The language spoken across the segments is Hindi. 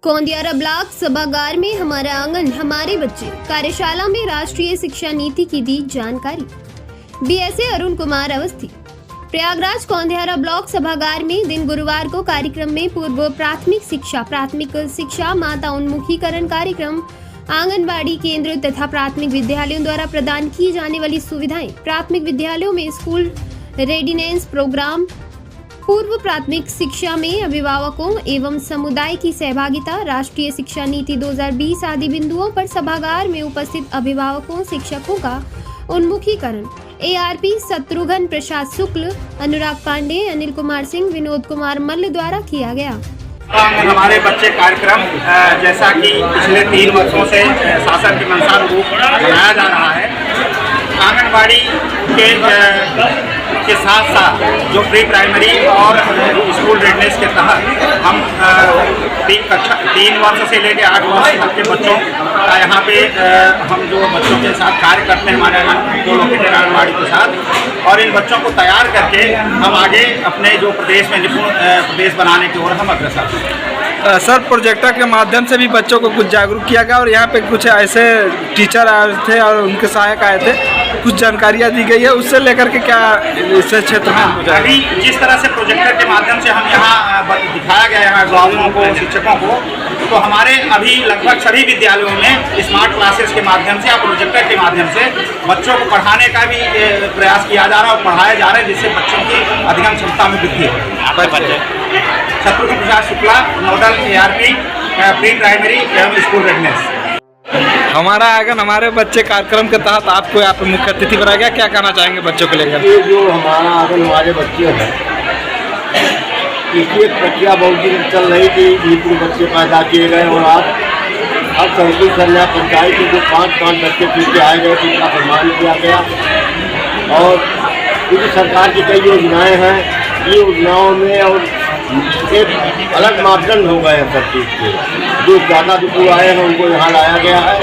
कोंदियारा ब्लॉक सभागार में हमारा आंगन हमारे बच्चे कार्यशाला में राष्ट्रीय शिक्षा नीति की दी जानकारी। बीएसए अरुण कुमार अवस्थी। प्रयागराज कोंदियारा ब्लॉक सभागार में दिन गुरुवार को कार्यक्रम में पूर्व प्राथमिक शिक्षा माता उन्मुखीकरण कार्यक्रम, आंगनबाड़ी केंद्र तथा प्राथमिक विद्यालयों द्वारा प्रदान की जाने वाली सुविधाएं, प्राथमिक विद्यालयों में स्कूल रेडिनेंस प्रोग्राम, पूर्व प्राथमिक शिक्षा में अभिभावकों एवं समुदाय की सहभागिता, राष्ट्रीय शिक्षा नीति 2020 आदि बिंदुओं पर सभागार में उपस्थित अभिभावकों शिक्षकों का उन्मुखीकरण एआरपी शत्रुघ्न प्रसाद शुक्ल, अनुराग पांडे, अनिल कुमार सिंह, विनोद कुमार मल्ल द्वारा किया गया। हमारे बच्चे कार्यक्रम जैसा कि पिछले 3 वर्षों से शासन के अनुरूप बनाया जा रहा है। आंगनबाड़ी के साथ साथ जो प्री प्राइमरी और स्कूल रेडनेस के तहत हम 3 वर्ष से लेकर 8 वर्ष तक के बच्चों का यहाँ पे हम जो बच्चों के साथ कार्य करते हैं हमारे आंगनबाड़ी के साथ, और इन बच्चों को तैयार करके हम आगे अपने जो प्रदेश में निपुण प्रदेश बनाने की ओर हम अग्रसर हैं। सर, प्रोजेक्टर के माध्यम से भी बच्चों को कुछ जागरूक किया गया और यहाँ पे कुछ ऐसे टीचर आए थे और उनके सहायक आए थे, कुछ जानकारियाँ दी गई है, उससे लेकर के क्या इस क्षेत्र में अभी जिस तरह से प्रोजेक्टर के माध्यम से हम यहाँ दिखाया गया है अभिभावकों को, शिक्षकों को, तो हमारे अभी लगभग सभी विद्यालयों में स्मार्ट क्लासेस के माध्यम से या प्रोजेक्टर के माध्यम से बच्चों को पढ़ाने का भी प्रयास किया जा रहा है और पढ़ाया जा रहा है, जिससे बच्चों की अधिगम क्षमता में वृद्धि हो। Shatrughan Prasad Shukla, nodal ARP pre primary एवं स्कूल रेडनेस। हमारा आंगन हमारे बच्चे कार्यक्रम के तहत आपको यहाँ पे मुख्य अतिथि बनाया गया, क्या कहना चाहेंगे बच्चों को लेकर? ये जो हमारा आंगन हमारे बच्चे हैं, इसकी एक प्रक्रिया बहुत दिन चल रही थी, बिल्कुल बच्चे पैदा किए गए और अब संकुल कन्या पंचायत के जो 5 बच्चे फिर के आए गए तो उनका सम्मान किया गया। और क्योंकि सरकार की कई योजनाएँ हैं, ये योजनाओं में और एक अलग मापदंड हो गए हैं सब चीज़ के। जो ज़्यादा दुखू आए हैं उनको यहाँ लाया गया है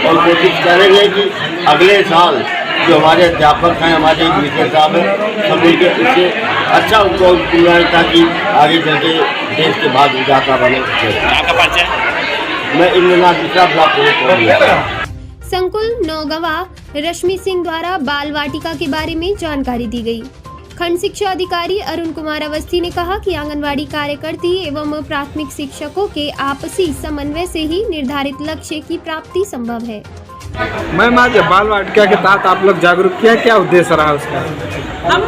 और कोशिश करेंगे कि अगले साल जो हमारे अध्यापक हैं, हमारे विषय साहब हैं, सभी के उससे अच्छा उनको बुलाएं ताकि आगे चल के देश के बाद विधाता बने। मैं इंद्रनाथ मिश्रा ब्लॉक संकुल नौगवा रश्मि सिंह द्वारा बाल वाटिका के बारे में जानकारी दी गई। खंड शिक्षा अधिकारी अरुण कुमार अवस्थी ने कहा कि आंगनवाड़ी कार्यकर्ती एवं प्राथमिक शिक्षकों के आपसी समन्वय से ही निर्धारित लक्ष्य की प्राप्ति संभव है। मैम, आज बाल वाटिका के तहत आप लोग जागरूक किया, क्या उद्देश्य रहा उसका? हम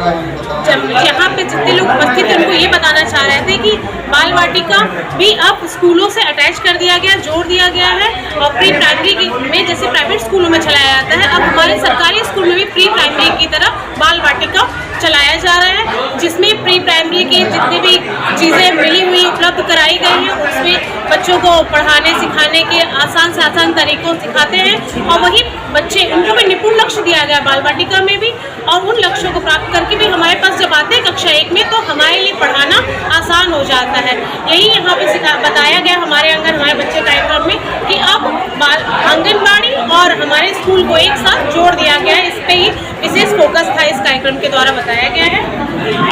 जब यहाँ पे जितने लोग उपस्थित थे उनको ये बताना चाह रहे थे कि बाल वाटिका भी अब स्कूलों से अटैच कर दिया गया, जोड़ दिया गया है। और प्री प्राइमरी में जैसे प्राइवेट स्कूलों में चलाया जाता है, अब हमारे सरकारी स्कूल में भी प्री प्राइमरी की तरह बाल वाटिका चलाया जा रहा है, जिसमें प्री प्राइमरी की जितनी भी चीज़ें मिली हुई उपलब्ध कराई गई हैं, उसमें बच्चों को पढ़ाने सिखाने के आसान से आसान तरीकों सिखाते हैं। और वही बच्चे, उनको भी निपुण लक्ष्य दिया गया बाल वाटिका में भी, और उन लक्ष्यों को प्राप्त करके भी हमारे पास जब आते हैं कक्षा 1 में तो हमारे लिए पढ़ाना आसान हो जाता है। यही यहाँ पे बताया गया हमारे आंगन हमारे बच्चे कार्यक्रम में कि अब आंगनबाड़ी और हमारे स्कूल को एक साथ जोड़ दिया गया है। इस पे ही विशेष फोकस था इस कार्यक्रम के द्वारा बताया गया है।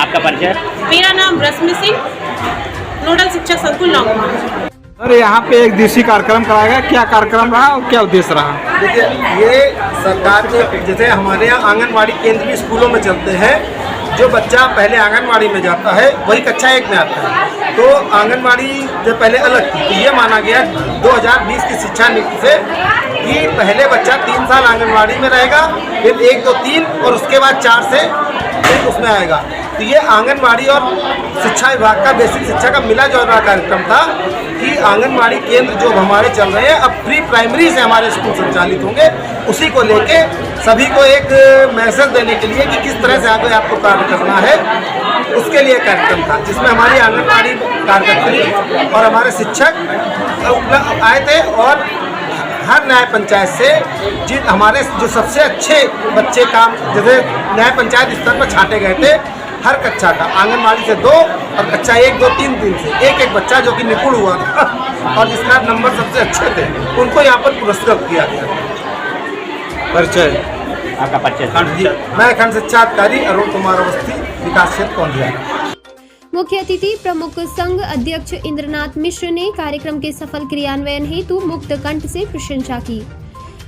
आपका परिचय? मेरा नाम रश्मि सिंह, नोडल शिक्षक संकुल नौगवा। सर, यहाँ पे एक दिवसीय कार्यक्रम कराया गया, क्या कार्यक्रम रहा और क्या उद्देश्य रहा? देखिए, ये सरकार के जैसे हमारे यहाँ आंगनबाड़ी केंद्र भी स्कूलों में चलते हैं। जो बच्चा पहले आंगनबाड़ी में जाता है वही कक्षा 1 में आता है, तो आंगनबाड़ी जो पहले अलग थी, तो ये माना गया 2020 की शिक्षा नीति से कि पहले बच्चा 3 साल आंगनबाड़ी में रहेगा, फिर 1, 2, 3 और उसके बाद 4 से फिर उसमें आएगा। तो ये आंगनबाड़ी और शिक्षा विभाग का बेसिक शिक्षा का मिला जुला कार्यक्रम था कि आंगनबाड़ी केंद्र जो हमारे चल रहे हैं अब प्री प्राइमरी से हमारे स्कूल संचालित होंगे। उसी को लेके सभी को एक मैसेज देने के लिए कि किस तरह से आगे आपको कार्य करना है, उसके लिए कार्यक्रम था, जिसमें हमारी आंगनबाड़ी कार्यकर्त्री और हमारे शिक्षक आए थे। और हर न्याय पंचायत से हमारे जो सबसे अच्छे बच्चे काम जैसे न्याय पंचायत स्तर पर छांटे गए थे, हर कक्षा का आंगनबाड़ी से 2 और कक्षा 1, 2, 3 दिन से एक बच्चा जो कि निपुण हुआ था और जिसका नंबर सबसे अच्छे थे, उनको यहाँ पर पुरस्कृत किया गया। परिचय? आपका परिचय? मैं खंड शिक्षा अधिकारी अरुण कुमार अवस्थी, विकास क्षेत्र कोंदियारा। मुख्य अतिथि प्रमुख संघ अध्यक्ष इंद्रनाथ मिश्र ने कार्यक्रम के सफल क्रियान्वयन हेतु मुक्त कंठ से प्रशंसा की।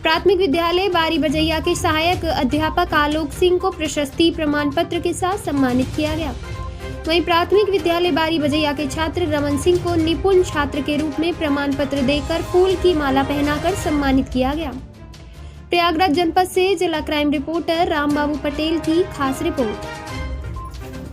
प्राथमिक विद्यालय बारी बजैया के सहायक अध्यापक आलोक सिंह को प्रशस्ति प्रमाण पत्र के साथ सम्मानित किया गया। वहीं प्राथमिक विद्यालय बारी बजैया के छात्र रमन सिंह को निपुण छात्र के रूप में प्रमाण पत्र देकर फूल की माला पहनाकर सम्मानित किया गया। प्रयागराज जनपद से जिला क्राइम रिपोर्टर रामबाबू पटेल की खास रिपोर्ट।